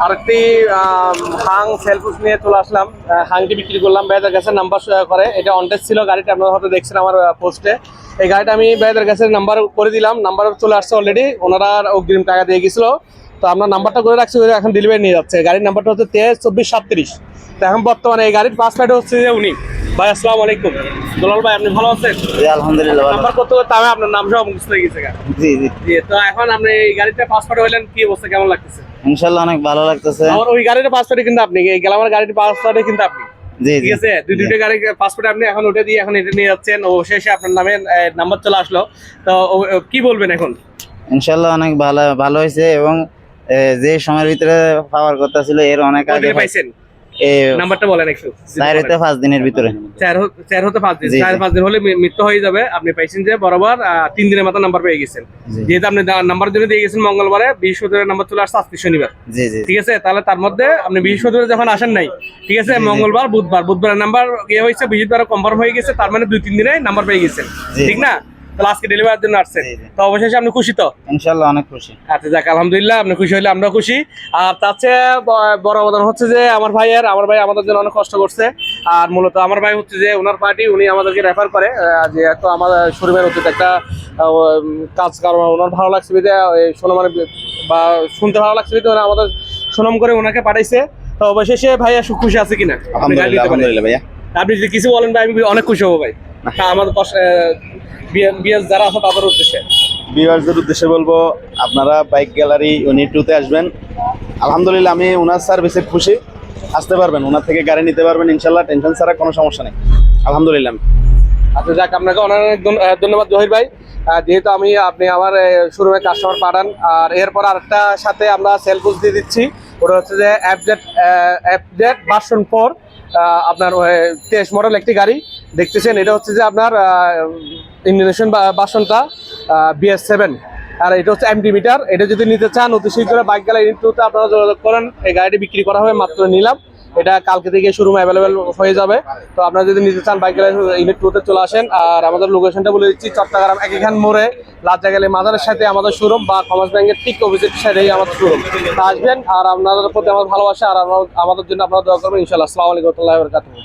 আরেকটি হাং সেলফুস নিয়ে চলে আসলাম। হাংটি বিক্রি করলাম, ভাইদের কাছে নাম্বার করে। এটা অনটেস্ট ছিল গাড়িটা, আপনারা হয়তো দেখছেন আমার পোস্টে। এই গাড়িটা আমি ভাইদের কাছে নাম্বার করে দিলাম, নাম্বার চলে আসছে অলরেডি, ওনারা অগ্রিম টাকা দিয়ে গেছিল। তো আমরা নাম্বারটা করে রাখছি, এখন ডেলিভারি নিয়ে যাচ্ছে। গাড়ির নাম্বারটা হচ্ছে 232437। তো এখন বর্তমানে এই গাড়ির পাঁচ প্লেট হচ্ছে যে উনি। ভাই আসসালামু আলাইকুম। দুলাল ভাই, আপনি ভালো আছেন? জি আলহামদুলিল্লাহ ভালো। নাম্বার করতে করতে আমার আপনার নাম সহ মুখস্থ হয়ে গেছে। জি জি জি, তো এখন আপনি এই গাড়িটা পাসপোর্ট হইলেন, কি অবস্থা, কেমন লাগতেছে? ইনশাআল্লাহ অনেক ভালো লাগতেছে। আমার ওই গাড়ির পাসপোর্টে কিন্তু আপনি, এই গ্ল্যামার গাড়ির পাসপোর্টে কিন্তু আপনি, জি ঠিক জি আছে, দুইটা গাড়ির পাসপোর্টে আপনি এখন ওটা দিয়ে এখন এটা নিয়ে যাচ্ছেন। ও শেষে আপনার নামে নাম্বার চলে আসলো। তো কি বলবেন এখন? ইনশাআল্লাহ অনেক ভালো ভালো হয়েছে এবং যে সময়ের ভিতরে পাওয়ার কথা ছিল এর অনেক আগে পাইছেন? এই নাম্বারটা বলেন একটু। 4 থেকে 5 দিনের ভিতরে। 4 হতে 5 দিন, জি, জি। 4-5 দিন হলে মৃত্যু হয়ে যাবে। আপনি পাইছেন যে বরাবর 3 দিনের মাথা নাম্বার পেয়ে গেছেন। জি। যেহেতু আপনি নাম্বার জন্য দিয়ে গেছেন মঙ্গলবারে, বৃহস্পতিবার নাম্বার চলে আসছে আজকে শনিবার, জি জি ঠিক আছে। তাহলে তার মধ্যে আপনি বৃহস্পতিবার যখন আসেন নাই, ঠিক আছে, জি, জি। মঙ্গলবার বুধবার নাম্বার ইয়ে হয়েছে, বৃহস্পতিবার কনফার্ম হয়ে গেছে, তার মানে 2-3 দিনে নাম্বার পেয়ে গেছেন, জি। ঠিক না? তাহলে আজকে ডেলিভারির জন্য আসছেন। জি, জি। তো অবশেষে আপনি খুশি তো? ইনশাআল্লাহ অনেক খুশি। আচ্ছা, যাক আলহামদুলিল্লাহ, আপনি খুশি হলে আমরা খুশি। আর তার চেয়ে বড় অবদান হচ্ছে যে আমার ভাই আমাদের জন্য অনেক কষ্ট করছে। আর মূলত আমার ভাই হচ্ছে যে ওনার পার্টি, উনি আমাদেরকে রেফার করে যে এত আমাদের শোরুমের অতীত একটা কাজ কারণ ওনার ভালো লাগছে বিধে সুনাম বা শুনতে ভালো লাগছে বিধে ওরা আমাদের সুনাম করে ওনাকে পাঠাইছে। তো অবশেষে ভাইয়া খুশি আছে কিনা? আলহামদুলিল্লাহ ভাইয়া। আপনি যদি কিছু বলেন ভাই, আমি অনেক খুশি হবো ভাই। আমাদের বিএস যারা আছে তাদের উদ্দেশ্যে, ভিউয়ার্সদের উদ্দেশ্যে বলবো, আপনারা বাইক গ্যালারি ইউনিট 2-তে আসবেন। আলহামদুলিল্লাহ আমি ওনার সার্ভিসে খুশি। আসতে পারবেন, ওনার থেকে গাড়ি নিতে পারবেন ইনশাল্লাহ, টেনশন ছাড়া, কোনো সমস্যা নেই। আলহামদুলিল্লাহ। আচ্ছা, যাক আপনাকে অনেক ধন্যবাদ জহির ভাই। যেহেতু আপনি আমার শোরুমে কাস্টমার পাঠান। আর এরপর আরেকটা সাথে আমরা সেলফুস দিয়ে দিচ্ছি, ওটা হচ্ছে যে এফজেড ভার্সন 4, আপনার 23 মডেল একটি গাড়ি দেখতেছেন। এটা হচ্ছে যে আপনার ইন্ডোনেশিয়ান ভার্সনটা BS7, আর এটা হচ্ছে এমডি মিটার। এটা যদি নিতে চান অতি শীঘ্র বাইক গ্যালারি ইউনিট 2-তে আপনারা যোগাযোগ করেন। এই গাড়িটি বিক্রি করা হবে, মাত্র নিলাম। এটা কালকে থেকে শোরুমে অ্যাভেলেবেল হয়ে যাবে। তো আপনারা যদি নিতে চান বাইক গ্যালারি ইউনিট 2-তে চলে আসেন। আর আমাদের লোকেশনটা বলে দিচ্ছি, চট্টগ্রাম একিখান মোড়ে লাজ্জা গেলে মাজারের সাথে আমাদের শোরুম, বা কমার্স ব্যাংকের ঠিক অপোজিট সাইডেই আমাদের শোরুম। আসবেন, আর আপনাদের প্রতি আমার ভালোবাসা, আর আমাদের জন্য আপনারা দোয়া করবেন ইনশাআল্লাহ। আসসালামু আলাইকুম ওয়া রাহমাতুল্লাহি ওয়া বারাকাতুহু।